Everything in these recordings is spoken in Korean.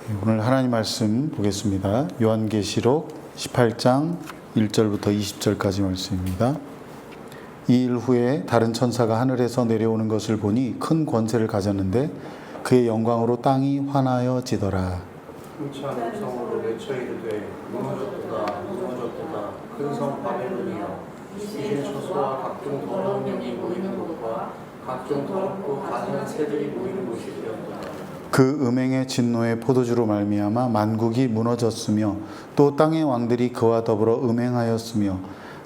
오늘 하나님 말씀 보겠습니다. 요한계시록 18장 1절부터 20절까지 말씀입니다. 이 일 후에 다른 천사가 하늘에서 내려오는 것을 보니 큰 권세를 가졌는데 그의 영광으로 땅이 환하여지더라. 힘찬 음성으로 외쳐 이르되 무너졌도다 무너졌도다 큰 성 바벨론이여 이스라엘 처소와 각종 더러운 영이 모이는 곳과 각종 더럽고 가증한 새들이 모이는 곳이 되었도다. 그 음행의 진노의 포도주로 말미암아 만국이 무너졌으며 또 땅의 왕들이 그와 더불어 음행하였으며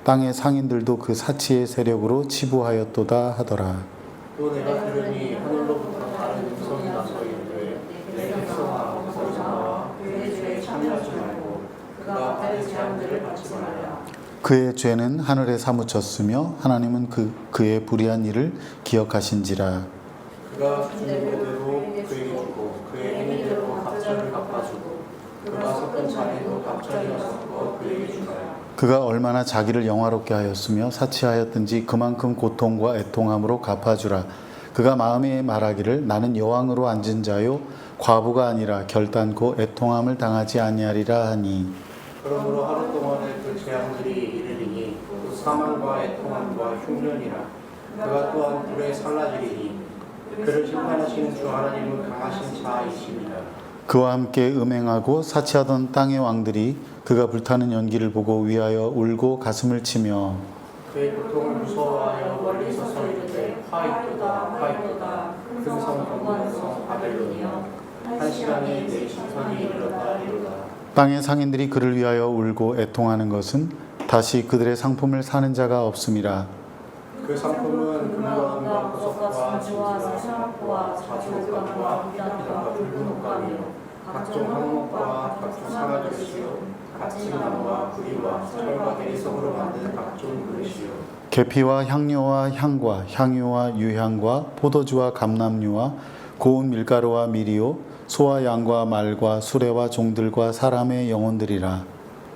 땅의 상인들도 그 사치의 세력으로 치부하였도다 하더라. 또 내가 들으니 하늘로부터 다른 음성이 나서 이르되 내 백성아 거기서 나와 그의 죄에 참여하지 말고 그가 받을 재앙들을 받지 말라. 그의 죄는 하늘에 사무쳤으며 하나님은 그의 불의한 일을 기억하신지라. 그가 준 대로 그에게 주고 그의 행위대로 갑절을 갚아주고 그가 섞은 잔에도 갑절이나 섞어 그에게 주나요. 그가 얼마나 자기를 영화롭게 하였으며 사치하였든지 그만큼 고통과 애통함으로 갚아주라. 그가 마음에 말하기를 나는 여왕으로 앉은 자요 과부가 아니라 결단코 애통함을 당하지 아니하리라 하니. 그러므로 하루 동안에 그 재앙들이 이르리니 또 사망과 애통함과 흉년이라. 그가 또한 불에 살라지리니 그를 심판하시는 주 하나님은 강하신 자이십니다. 그와 함께 음행하고 사치하던 땅의 왕들이 그가 불타는 연기를 보고 위하여 울고 가슴을 치며 그의 고통을 무서워하여 멀리 서서 이르되 화이토다 화이토다 큰 성 견고한 성 바벨론이여 한 시간에 내 심판이 이르렀다 이르다. 땅의 상인들이 그를 위하여 울고 애통하는 것은 다시 그들의 상품을 사는 자가 없음이라. 그 상품은 금과 은과 보석과 진주와 세상과 자주옷감과 희단과 붉은 옷감이요 각종 항목과 각종 상아그릇이요 갇힌 나무와 구리와 철과 대리석으로 만든 각종 그릇이요 계피와 향료와 향과 향유와 유향과 포도주와 감람류와 고운 밀가루와 미리오 소와 양과 말과 수레와 종들과 사람의 영혼들이라.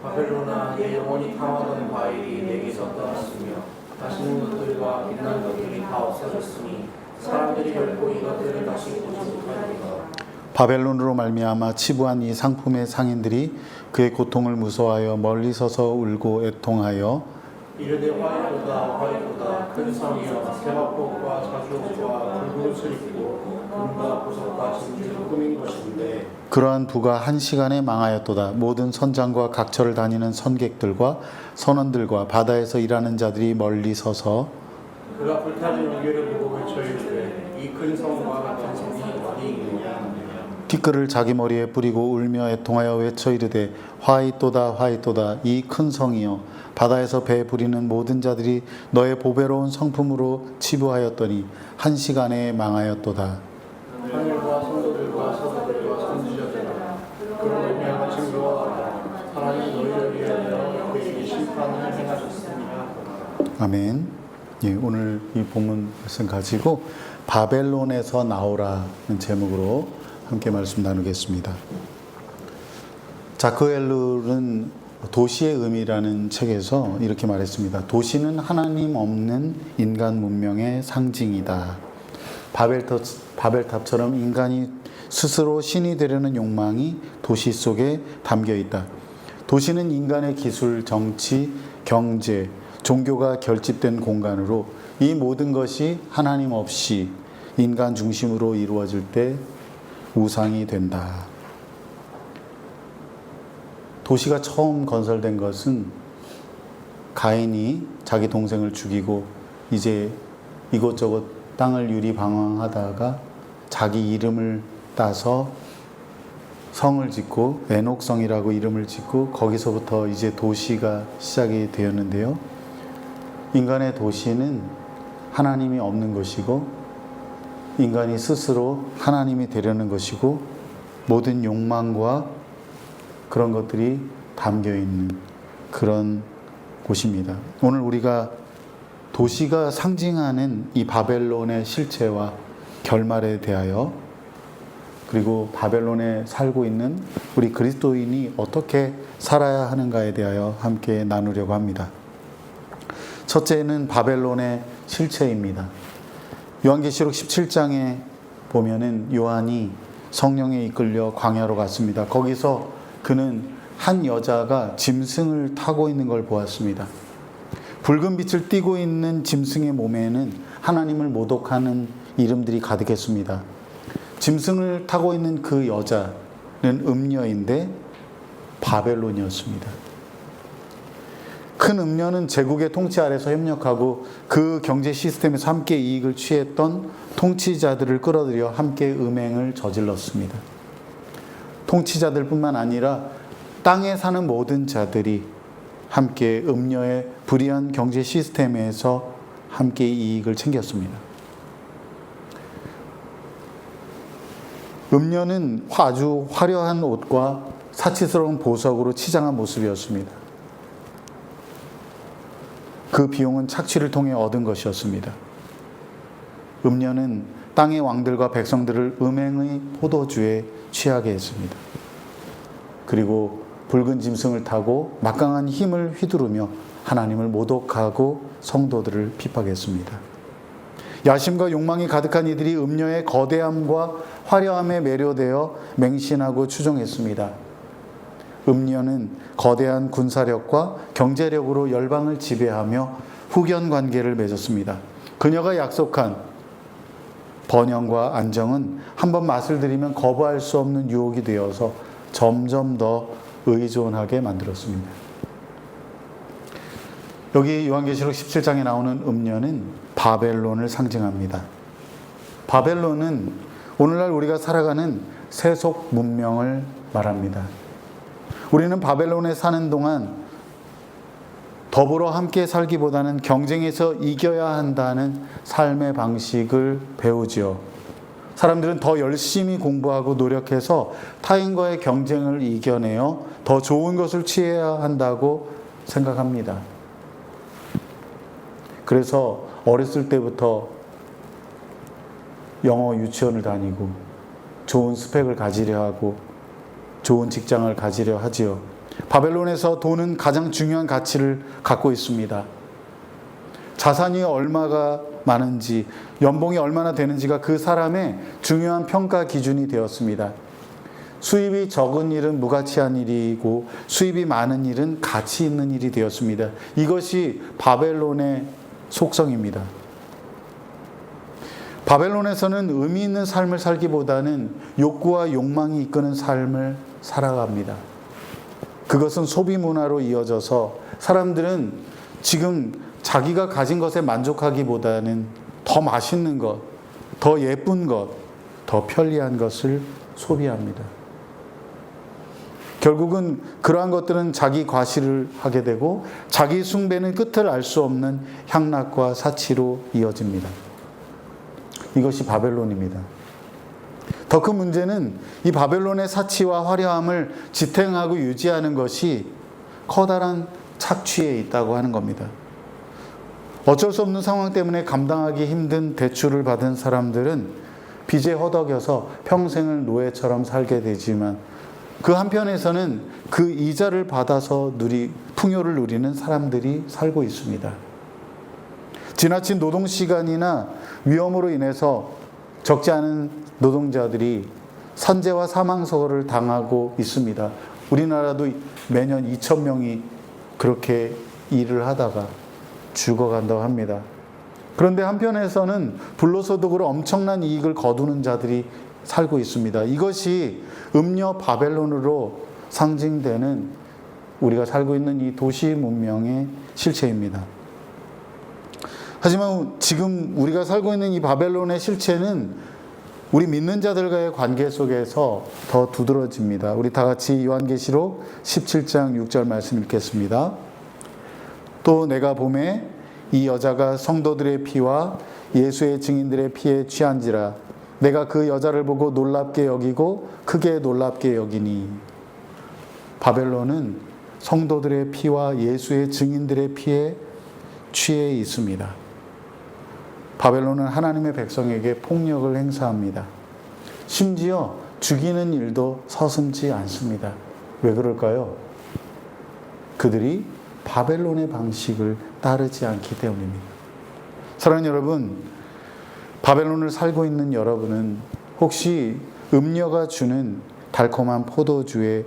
바벨로나 내 영혼이 탐하던 바일이 내게서 떠났으며 다시는 것들과 빛난 것들이 다 없어졌으니 사람들이 결코 이것들을 다시 보지 못하리라. 바벨론으로 말미암아 치부한 이 상품의 상인들이 그의 고통을 무서워하여 멀리 서서 울고 애통하여 이르되 화이토다 화이토다 큰 성이여 세마포과 자주옷과 붉은 옷을 입고 금과 보석과 진주로 꾸민 것인데 그러한 부가 한 시간에 망하였도다. 모든 선장과 각처를 다니는 선객들과 선원들과 바다에서 일하는 자들이 멀리 서서 그가 불타는 연기를 보고 외쳐 이르되 이 큰 성과 같은 성이 어디 있느냐. 티끌을 자기 머리에 뿌리고 울며 애통하여 외쳐 이르되 화이또다 화이또다 이 큰 성이여 바다에서 배 부리는 모든 자들이 너의 보배로운 성품으로 치부하였더니 한 시간에 망하였도다. 하늘과 성도들과 서도들과 선지자들아 그로 말미암아 증거하라. 하나님 너희를 위하여 그에게 심판을 행하셨습니다. 아멘. 예, 오늘 이 본문 말씀 가지고 바벨론에서 나오라는 제목으로 함께 말씀 나누겠습니다. 자크 웰룰은 도시의 의미라는 책에서 이렇게 말했습니다. 도시는 하나님 없는 인간 문명의 상징이다. 바벨탑처럼 인간이 스스로 신이 되려는 욕망이 도시 속에 담겨 있다. 도시는 인간의 기술, 정치, 경제, 종교가 결집된 공간으로 이 모든 것이 하나님 없이 인간 중심으로 이루어질 때 우상이 된다. 도시가 처음 건설된 것은 가인이 자기 동생을 죽이고 이제 이곳저곳 땅을 유리방황하다가 자기 이름을 따서 성을 짓고 에녹성이라고 이름을 짓고 거기서부터 이제 도시가 시작이 되었는데요. 인간의 도시는 하나님이 없는 것이고 인간이 스스로 하나님이 되려는 것이고 모든 욕망과 그런 것들이 담겨 있는 그런 곳입니다. 오늘 우리가 도시가 상징하는 이 바벨론의 실체와 결말에 대하여 그리고 바벨론에 살고 있는 우리 그리스도인이 어떻게 살아야 하는가에 대하여 함께 나누려고 합니다. 첫째는 바벨론의 실체입니다. 요한계시록 17장에 보면은 요한이 성령에 이끌려 광야로 갔습니다. 거기서 그는 한 여자가 짐승을 타고 있는 걸 보았습니다. 붉은 빛을 띠고 있는 짐승의 몸에는 하나님을 모독하는 이름들이 가득했습니다. 짐승을 타고 있는 그 여자는 음녀인데 바벨론이었습니다. 큰 음녀는 제국의 통치 아래서 협력하고 그 경제 시스템에서 함께 이익을 취했던 통치자들을 끌어들여 함께 음행을 저질렀습니다. 통치자들뿐만 아니라 땅에 사는 모든 자들이 함께 음녀의 불의한 경제 시스템에서 함께 이익을 챙겼습니다. 음녀는 아주 화려한 옷과 사치스러운 보석으로 치장한 모습이었습니다. 그 비용은 착취를 통해 얻은 것이었습니다. 음녀는 땅의 왕들과 백성들을 음행의 포도주에 취하게 했습니다. 그리고 붉은 짐승을 타고 막강한 힘을 휘두르며 하나님을 모독하고 성도들을 핍박했습니다. 야심과 욕망이 가득한 이들이 음녀의 거대함과 화려함에 매료되어 맹신하고 추종했습니다. 음녀는 거대한 군사력과 경제력으로 열방을 지배하며 후견 관계를 맺었습니다. 그녀가 약속한 번영과 안정은 한번 맛을 들이면 거부할 수 없는 유혹이 되어서 점점 더 의존하게 만들었습니다. 여기 요한계시록 17장에 나오는 음녀는 바벨론을 상징합니다. 바벨론은 오늘날 우리가 살아가는 세속 문명을 말합니다. 우리는 바벨론에 사는 동안 더불어 함께 살기보다는 경쟁에서 이겨야 한다는 삶의 방식을 배우지요. 사람들은 더 열심히 공부하고 노력해서 타인과의 경쟁을 이겨내어 더 좋은 것을 취해야 한다고 생각합니다. 그래서 어렸을 때부터 영어 유치원을 다니고 좋은 스펙을 가지려 하고 좋은 직장을 가지려 하지요. 바벨론에서 돈은 가장 중요한 가치를 갖고 있습니다. 자산이 얼마가 많은지, 연봉이 얼마나 되는지가 그 사람의 중요한 평가 기준이 되었습니다. 수입이 적은 일은 무가치한 일이고 수입이 많은 일은 가치 있는 일이 되었습니다. 이것이 바벨론의 속성입니다. 바벨론에서는 의미 있는 삶을 살기보다는 욕구와 욕망이 이끄는 삶을 살아갑니다. 그것은 소비 문화로 이어져서 사람들은 지금 자기가 가진 것에 만족하기보다는 더 맛있는 것, 더 예쁜 것, 더 편리한 것을 소비합니다. 결국은 그러한 것들은 자기 과시를 하게 되고 자기 숭배는 끝을 알 수 없는 향락과 사치로 이어집니다. 이것이 바벨론입니다. 더 큰 문제는 이 바벨론의 사치와 화려함을 지탱하고 유지하는 것이 커다란 착취에 있다고 하는 겁니다. 어쩔 수 없는 상황 때문에 감당하기 힘든 대출을 받은 사람들은 빚에 허덕여서 평생을 노예처럼 살게 되지만 그 한편에서는 그 이자를 받아서 풍요를 누리는 사람들이 살고 있습니다. 지나친 노동시간이나 위험으로 인해서 적지 않은 노동자들이 산재와 사망서를 당하고 있습니다. 우리나라도 매년 2,000명이 그렇게 일을 하다가 죽어간다고 합니다. 그런데 한편에서는 불로소득으로 엄청난 이익을 거두는 자들이 살고 있습니다. 이것이 음녀 바벨론으로 상징되는 우리가 살고 있는 이 도시 문명의 실체입니다. 하지만 지금 우리가 살고 있는 이 바벨론의 실체는 우리 믿는 자들과의 관계 속에서 더 두드러집니다. 우리 다 같이 요한계시록 17장 6절 말씀 읽겠습니다. 또 내가 보매 이 여자가 성도들의 피와 예수의 증인들의 피에 취한지라 내가 그 여자를 보고 놀랍게 여기고 크게 놀랍게 여기니. 바벨론은 성도들의 피와 예수의 증인들의 피에 취해 있습니다. 바벨론은 하나님의 백성에게 폭력을 행사합니다. 심지어 죽이는 일도 서슴지 않습니다. 왜 그럴까요? 그들이 바벨론의 방식을 따르지 않기 때문입니다. 사랑하는 여러분, 바벨론을 살고 있는 여러분은 혹시 음녀가 주는 달콤한 포도주에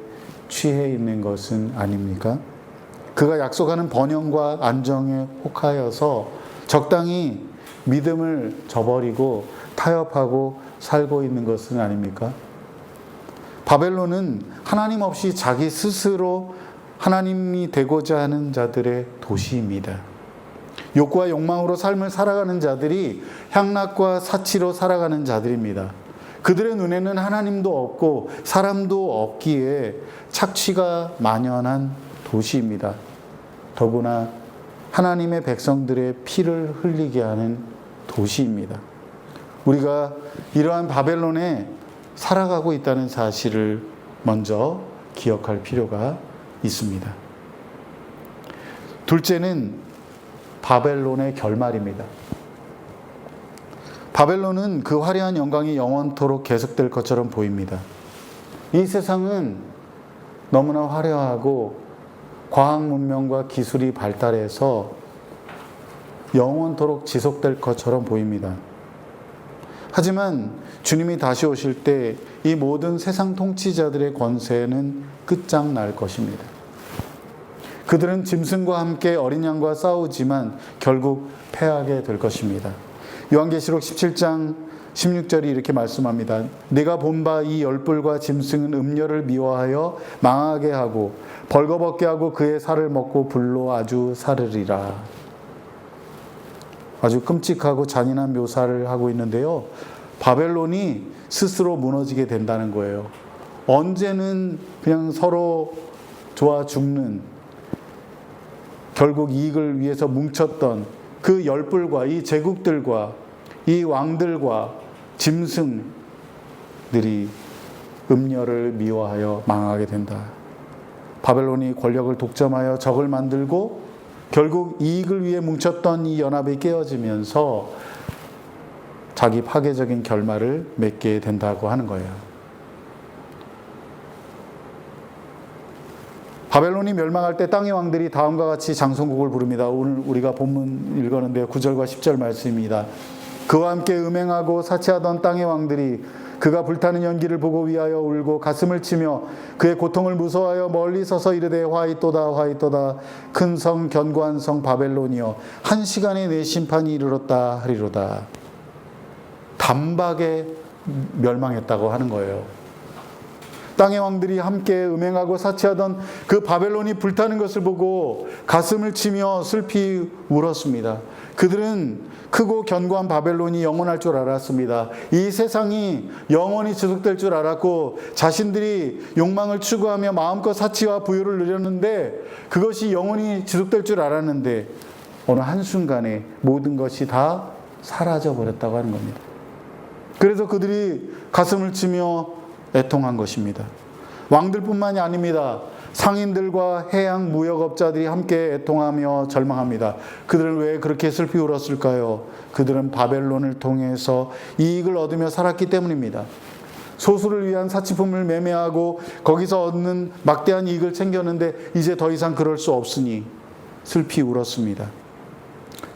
취해 있는 것은 아닙니까? 그가 약속하는 번영과 안정에 혹하여서 적당히 믿음을 저버리고 타협하고 살고 있는 것은 아닙니까? 바벨론은 하나님 없이 자기 스스로 하나님이 되고자 하는 자들의 도시입니다. 욕구와 욕망으로 삶을 살아가는 자들이 향락과 사치로 살아가는 자들입니다. 그들의 눈에는 하나님도 없고 사람도 없기에 착취가 만연한 도시입니다. 더구나 하나님의 백성들의 피를 흘리게 하는 도시입니다. 우리가 이러한 바벨론에 살아가고 있다는 사실을 먼저 기억할 필요가 있습니다. 둘째는 바벨론의 결말입니다. 바벨론은 그 화려한 영광이 영원토록 계속될 것처럼 보입니다. 이 세상은 너무나 화려하고 과학 문명과 기술이 발달해서 영원토록 지속될 것처럼 보입니다. 하지만 주님이 다시 오실 때 이 모든 세상 통치자들의 권세는 끝장날 것입니다. 그들은 짐승과 함께 어린 양과 싸우지만 결국 패하게 될 것입니다. 요한계시록 17장 16절이 이렇게 말씀합니다. 내가 본 바 이 열불과 짐승은 음녀를 미워하여 망하게 하고 벌거벗게 하고 그의 살을 먹고 불로 아주 사르리라. 아주 끔찍하고 잔인한 묘사를 하고 있는데요. 바벨론이 스스로 무너지게 된다는 거예요. 언제는 그냥 서로 좋아 죽는, 결국 이익을 위해서 뭉쳤던 그 열불과 이 제국들과 이 왕들과 짐승들이 음녀를 미워하여 망하게 된다. 바벨론이 권력을 독점하여 적을 만들고 결국 이익을 위해 뭉쳤던 이 연합이 깨어지면서 자기 파괴적인 결말을 맺게 된다고 하는 거예요. 바벨론이 멸망할 때 땅의 왕들이 다음과 같이 장송곡을 부릅니다. 오늘 우리가 본문 읽었는데요. 9절과 10절 말씀입니다. 그와 함께 음행하고 사치하던 땅의 왕들이 그가 불타는 연기를 보고 위하여 울고 가슴을 치며 그의 고통을 무서워하여 멀리 서서 이르되 화이또다 화이또다 큰 성 견고한 성 바벨론이여 한 시간에 내 심판이 이르렀다 하리로다. 단박에 멸망했다고 하는 거예요. 땅의 왕들이 함께 음행하고 사치하던 그 바벨론이 불타는 것을 보고 가슴을 치며 슬피 울었습니다. 그들은 크고 견고한 바벨론이 영원할 줄 알았습니다. 이 세상이 영원히 지속될 줄 알았고 자신들이 욕망을 추구하며 마음껏 사치와 부유를 누렸는데 그것이 영원히 지속될 줄 알았는데 어느 한순간에 모든 것이 다 사라져 버렸다고 하는 겁니다. 그래서 그들이 가슴을 치며 애통한 것입니다. 왕들뿐만이 아닙니다. 상인들과 해양 무역업자들이 함께 애통하며 절망합니다. 그들은 왜 그렇게 슬피 울었을까요? 그들은 바벨론을 통해서 이익을 얻으며 살았기 때문입니다. 소수를 위한 사치품을 매매하고 거기서 얻는 막대한 이익을 챙겼는데 이제 더 이상 그럴 수 없으니 슬피 울었습니다.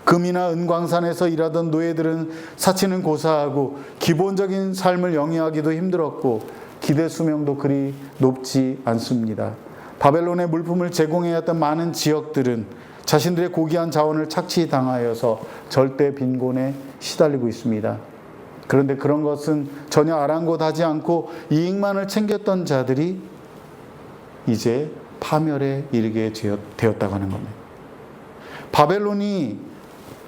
금이나 은광산에서 일하던 노예들은 사치는 고사하고 기본적인 삶을 영위하기도 힘들었고 기대 수명도 그리 높지 않습니다. 바벨론의 물품을 제공해야 했던 많은 지역들은 자신들의 고귀한 자원을 착취당하여서 절대 빈곤에 시달리고 있습니다. 그런데 그런 것은 전혀 아랑곳하지 않고 이익만을 챙겼던 자들이 이제 파멸에 이르게 되었다고 하는 겁니다. 바벨론이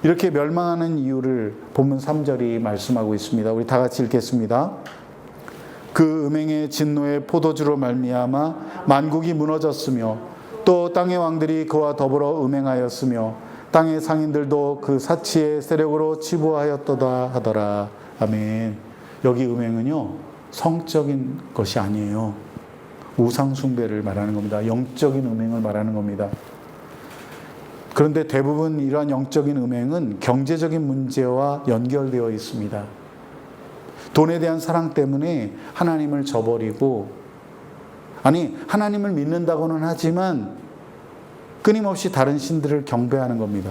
이렇게 멸망하는 이유를 본문 3절이 말씀하고 있습니다. 우리 다 같이 읽겠습니다. 그 음행의 진노의 포도주로 말미암아 만국이 무너졌으며 또 땅의 왕들이 그와 더불어 음행하였으며 땅의 상인들도 그 사치의 세력으로 치부하였도다 하더라. 아멘. 여기 음행은요 성적인 것이 아니에요. 우상 숭배를 말하는 겁니다. 영적인 음행을 말하는 겁니다. 그런데 대부분 이러한 영적인 음행은 경제적인 문제와 연결되어 있습니다. 돈에 대한 사랑 때문에 하나님을 저버리고, 하나님을 믿는다고는 하지만 끊임없이 다른 신들을 경배하는 겁니다.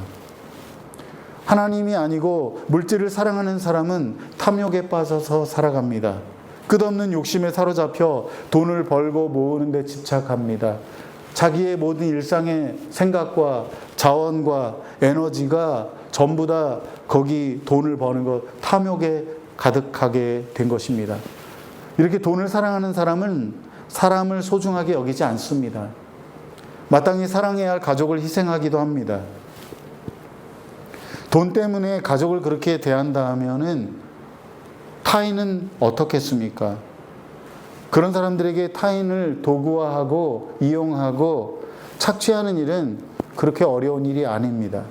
하나님이 아니고 물질을 사랑하는 사람은 탐욕에 빠져서 살아갑니다. 끝없는 욕심에 사로잡혀 돈을 벌고 모으는 데 집착합니다. 자기의 모든 일상의 생각과 자원과 에너지가 전부 다 거기 돈을 버는 것, 탐욕에 가득하게 된 것입니다. 이렇게 돈을 사랑하는 사람은 사람을 소중하게 여기지 않습니다. 마땅히 사랑해야 할 가족을 희생하기도 합니다. 돈 때문에 가족을 그렇게 대한다면은 타인은 어떻겠습니까? 그런 사람들에게 타인을 도구화하고 이용하고 착취하는 일은 그렇게 어려운 일이 아닙니다.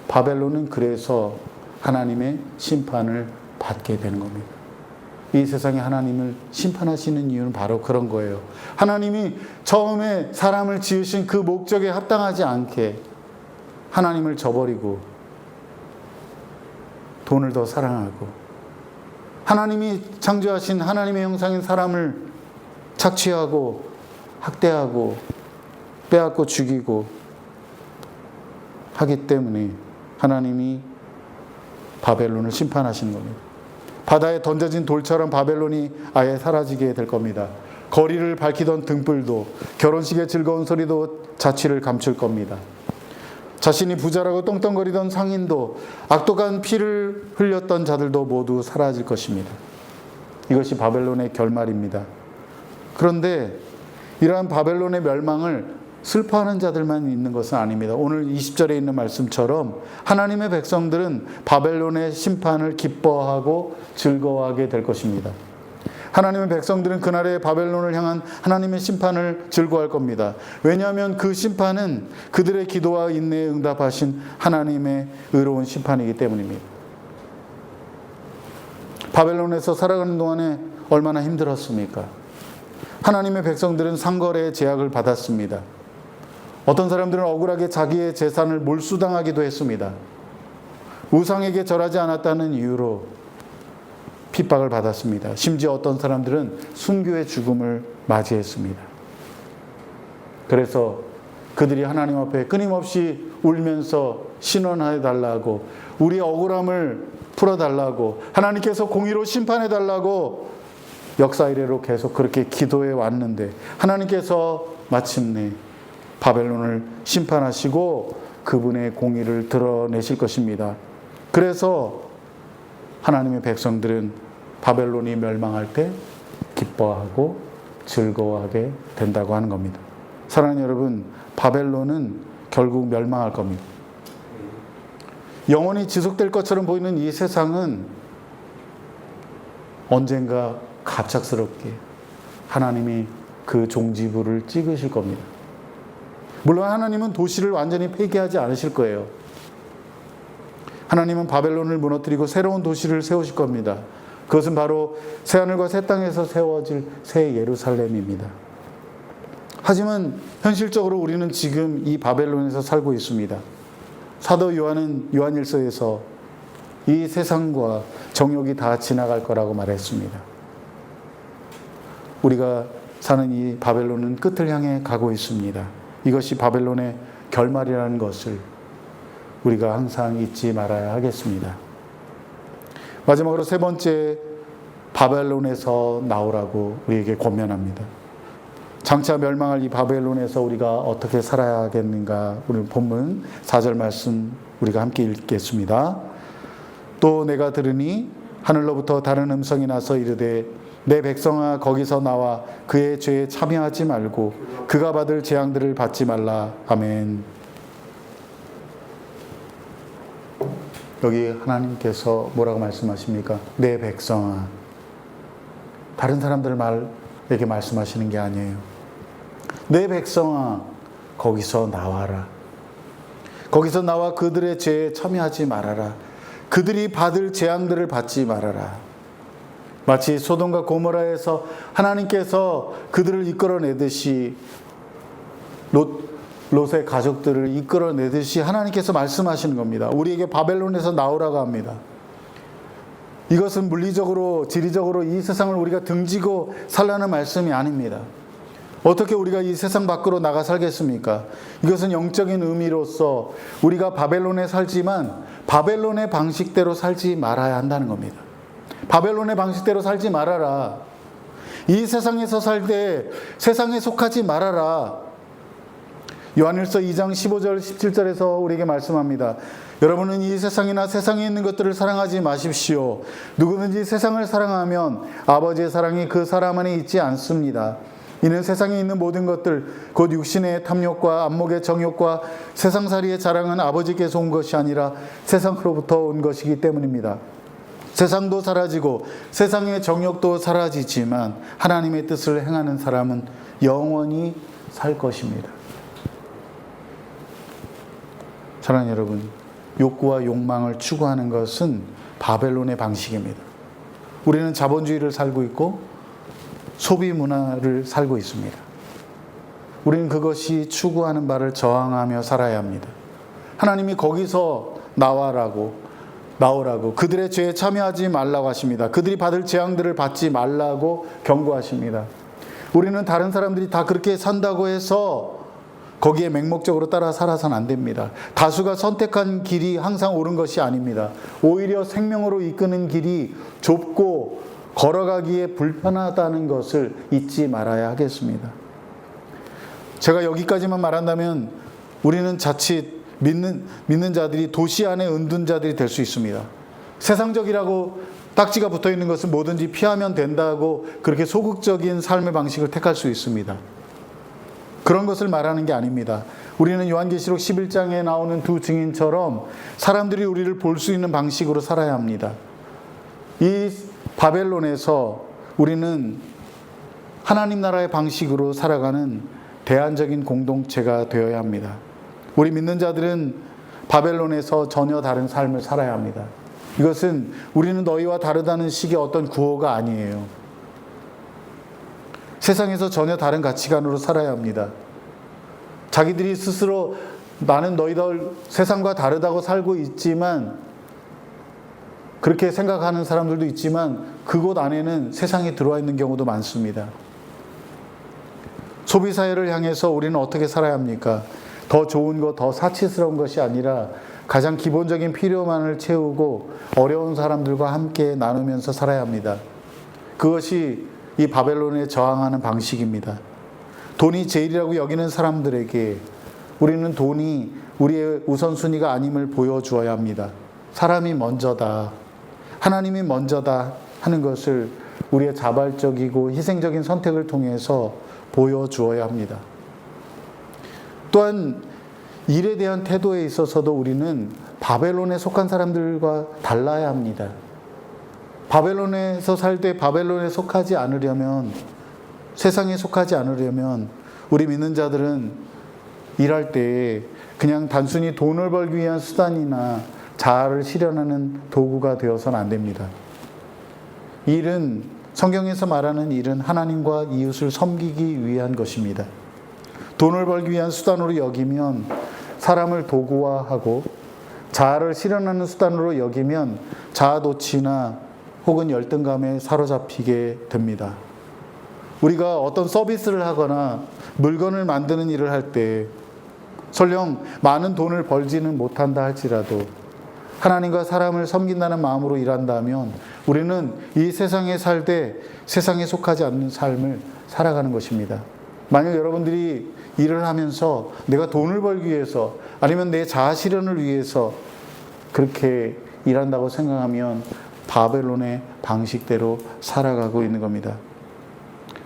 바벨론은 그래서 하나님의 심판을 받게 되는 겁니다. 이 세상에 하나님을 심판하시는 이유는 바로 그런 거예요. 하나님이 처음에 사람을 지으신 그 목적에 합당하지 않게 하나님을 저버리고 돈을 더 사랑하고 하나님이 창조하신 하나님의 형상인 사람을 착취하고 학대하고 빼앗고 죽이고 하기 때문에 하나님이 바벨론을 심판하시는 겁니다. 바다에 던져진 돌처럼 바벨론이 아예 사라지게 될 겁니다. 거리를 밝히던 등불도, 결혼식의 즐거운 소리도 자취를 감출 겁니다. 자신이 부자라고 떵떵거리던 상인도, 악독한 피를 흘렸던 자들도 모두 사라질 것입니다. 이것이 바벨론의 결말입니다. 그런데 이러한 바벨론의 멸망을 슬퍼하는 자들만 있는 것은 아닙니다. 오늘 20절에 있는 말씀처럼 하나님의 백성들은 바벨론의 심판을 기뻐하고 즐거워하게 될 것입니다. 하나님의 백성들은 그날의 바벨론을 향한 하나님의 심판을 즐거워할 겁니다. 왜냐하면 그 심판은 그들의 기도와 인내에 응답하신 하나님의 의로운 심판이기 때문입니다. 바벨론에서 살아가는 동안에 얼마나 힘들었습니까? 하나님의 백성들은 상거래의 제약을 받았습니다. 어떤 사람들은 억울하게 자기의 재산을 몰수당하기도 했습니다. 우상에게 절하지 않았다는 이유로 핍박을 받았습니다. 심지어 어떤 사람들은 순교의 죽음을 맞이했습니다. 그래서 그들이 하나님 앞에 끊임없이 울면서 신원해달라고, 우리 억울함을 풀어달라고, 하나님께서 공의로 심판해달라고 역사 이래로 계속 그렇게 기도해 왔는데 하나님께서 마침내 바벨론을 심판하시고 그분의 공의를 드러내실 것입니다. 그래서 하나님의 백성들은 바벨론이 멸망할 때 기뻐하고 즐거워하게 된다고 하는 겁니다. 사랑하는 여러분, 바벨론은 결국 멸망할 겁니다. 영원히 지속될 것처럼 보이는 이 세상은 언젠가 갑작스럽게 하나님이 그 종지부를 찍으실 겁니다. 물론 하나님은 도시를 완전히 폐기하지 않으실 거예요. 하나님은 바벨론을 무너뜨리고 새로운 도시를 세우실 겁니다. 그것은 바로 새하늘과 새 땅에서 세워질 새 예루살렘입니다. 하지만 현실적으로 우리는 지금 이 바벨론에서 살고 있습니다. 사도 요한은 요한일서에서 이 세상과 정욕이 다 지나갈 거라고 말했습니다. 우리가 사는 이 바벨론은 끝을 향해 가고 있습니다. 이것이 바벨론의 결말이라는 것을 우리가 항상 잊지 말아야 하겠습니다. 마지막으로 세 번째, 바벨론에서 나오라고 우리에게 권면합니다. 장차 멸망할 이 바벨론에서 우리가 어떻게 살아야 하겠는가? 오늘 본문 4절 말씀 우리가 함께 읽겠습니다. 또 내가 들으니 하늘로부터 다른 음성이 나서 이르되 내 백성아 거기서 나와 그의 죄에 참여하지 말고 그가 받을 재앙들을 받지 말라. 아멘. 여기 하나님께서 뭐라고 말씀하십니까? 내 백성아. 다른 사람들 말에게 말씀하시는 게 아니에요. 내 백성아 거기서 나와라. 거기서 나와 그들의 죄에 참여하지 말아라. 그들이 받을 재앙들을 받지 말아라. 마치 소돔과 고모라에서 하나님께서 그들을 이끌어내듯이 롯의 가족들을 이끌어내듯이 하나님께서 말씀하시는 겁니다. 우리에게 바벨론에서 나오라고 합니다. 이것은 물리적으로, 지리적으로 이 세상을 우리가 등지고 살라는 말씀이 아닙니다. 어떻게 우리가 이 세상 밖으로 나가 살겠습니까? 이것은 영적인 의미로서 우리가 바벨론에 살지만 바벨론의 방식대로 살지 말아야 한다는 겁니다. 바벨론의 방식대로 살지 말아라. 이 세상에서 살 때 세상에 속하지 말아라. 요한일서 2장 15절 17절에서 우리에게 말씀합니다. 여러분은 이 세상이나 세상에 있는 것들을 사랑하지 마십시오. 누구든지 세상을 사랑하면 아버지의 사랑이 그 사람 안에 있지 않습니다. 이는 세상에 있는 모든 것들 곧 육신의 탐욕과 안목의 정욕과 세상살이의 자랑은 아버지께서 온 것이 아니라 세상으로부터 온 것이기 때문입니다. 세상도 사라지고 세상의 정욕도 사라지지만 하나님의 뜻을 행하는 사람은 영원히 살 것입니다. 사랑하는 여러분, 욕구와 욕망을 추구하는 것은 바벨론의 방식입니다. 우리는 자본주의를 살고 있고 소비 문화를 살고 있습니다. 우리는 그것이 추구하는 바를 저항하며 살아야 합니다. 하나님이 거기서 나오라고 그들의 죄에 참여하지 말라고 하십니다. 그들이 받을 재앙들을 받지 말라고 경고하십니다. 우리는 다른 사람들이 다 그렇게 산다고 해서 거기에 맹목적으로 따라 살아서는 안 됩니다. 다수가 선택한 길이 항상 옳은 것이 아닙니다. 오히려 생명으로 이끄는 길이 좁고 걸어가기에 불편하다는 것을 잊지 말아야 하겠습니다. 제가 여기까지만 말한다면 우리는 자칫 믿는 자들이 도시 안에 은둔 자들이 될 수 있습니다. 세상적이라고 딱지가 붙어 있는 것은 뭐든지 피하면 된다고 그렇게 소극적인 삶의 방식을 택할 수 있습니다. 그런 것을 말하는 게 아닙니다. 우리는 요한계시록 11장에 나오는 두 증인처럼 사람들이 우리를 볼 수 있는 방식으로 살아야 합니다. 이 바벨론에서 우리는 하나님 나라의 방식으로 살아가는 대안적인 공동체가 되어야 합니다. 우리 믿는 자들은 바벨론에서 전혀 다른 삶을 살아야 합니다. 이것은 우리는 너희와 다르다는 식의 어떤 구호가 아니에요. 세상에서 전혀 다른 가치관으로 살아야 합니다. 자기들이 스스로 나는 너희들 세상과 다르다고 살고 있지만 그렇게 생각하는 사람들도 있지만 그곳 안에는 세상이 들어와 있는 경우도 많습니다. 소비사회를 향해서 우리는 어떻게 살아야 합니까? 더 좋은 것, 더 사치스러운 것이 아니라 가장 기본적인 필요만을 채우고 어려운 사람들과 함께 나누면서 살아야 합니다. 그것이 이 바벨론에 저항하는 방식입니다. 돈이 제일이라고 여기는 사람들에게 우리는 돈이 우리의 우선순위가 아님을 보여주어야 합니다. 사람이 먼저다, 하나님이 먼저다 하는 것을 우리의 자발적이고 희생적인 선택을 통해서 보여주어야 합니다. 또한 일에 대한 태도에 있어서도 우리는 바벨론에 속한 사람들과 달라야 합니다. 바벨론에서 살 때 바벨론에 속하지 않으려면, 세상에 속하지 않으려면 우리 믿는 자들은 일할 때 그냥 단순히 돈을 벌기 위한 수단이나 자아를 실현하는 도구가 되어서는 안 됩니다. 일은, 성경에서 말하는 일은 하나님과 이웃을 섬기기 위한 것입니다. 돈을 벌기 위한 수단으로 여기면 사람을 도구화하고 자아를 실현하는 수단으로 여기면 자아도취나 혹은 열등감에 사로잡히게 됩니다. 우리가 어떤 서비스를 하거나 물건을 만드는 일을 할 때 설령 많은 돈을 벌지는 못한다 할지라도 하나님과 사람을 섬긴다는 마음으로 일한다면 우리는 이 세상에 살 때 세상에 속하지 않는 삶을 살아가는 것입니다. 만약 여러분들이 일을 하면서 내가 돈을 벌기 위해서 아니면 내 자아 실현을 위해서 그렇게 일한다고 생각하면 바벨론의 방식대로 살아가고 있는 겁니다.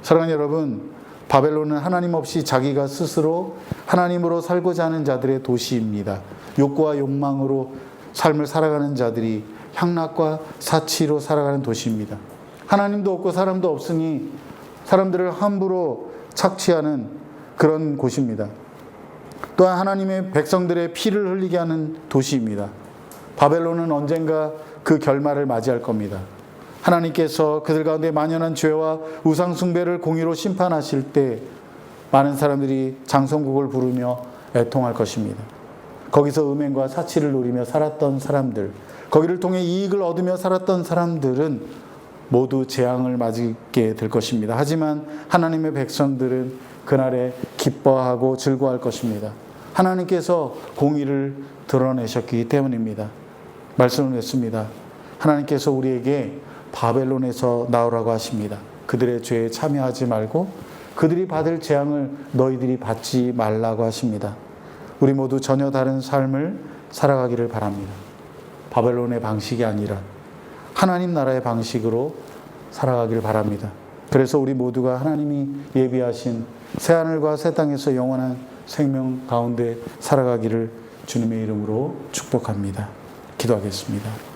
사랑하는 여러분, 바벨론은 하나님 없이 자기가 스스로 하나님으로 살고자 하는 자들의 도시입니다. 욕구와 욕망으로 삶을 살아가는 자들이 향락과 사치로 살아가는 도시입니다. 하나님도 없고 사람도 없으니 사람들을 함부로 착취하는 그런 곳입니다. 또한 하나님의 백성들의 피를 흘리게 하는 도시입니다. 바벨론은 언젠가 그 결말을 맞이할 겁니다. 하나님께서 그들 가운데 만연한 죄와 우상 숭배를 공의로 심판하실 때 많은 사람들이 장성국을 부르며 애통할 것입니다. 거기서 음행과 사치를 누리며 살았던 사람들, 거기를 통해 이익을 얻으며 살았던 사람들은 모두 재앙을 맞게 될 것입니다. 하지만 하나님의 백성들은 그날에 기뻐하고 즐거워할 것입니다. 하나님께서 공의를 드러내셨기 때문입니다. 말씀을 냈습니다. 하나님께서 우리에게 바벨론에서 나오라고 하십니다. 그들의 죄에 참여하지 말고 그들이 받을 재앙을 너희들이 받지 말라고 하십니다. 우리 모두 전혀 다른 삶을 살아가기를 바랍니다. 바벨론의 방식이 아니라 하나님 나라의 방식으로 살아가기를 바랍니다. 그래서 우리 모두가 하나님이 예비하신 새하늘과 새 땅에서 영원한 생명 가운데 살아가기를 주님의 이름으로 축복합니다. 기도하겠습니다.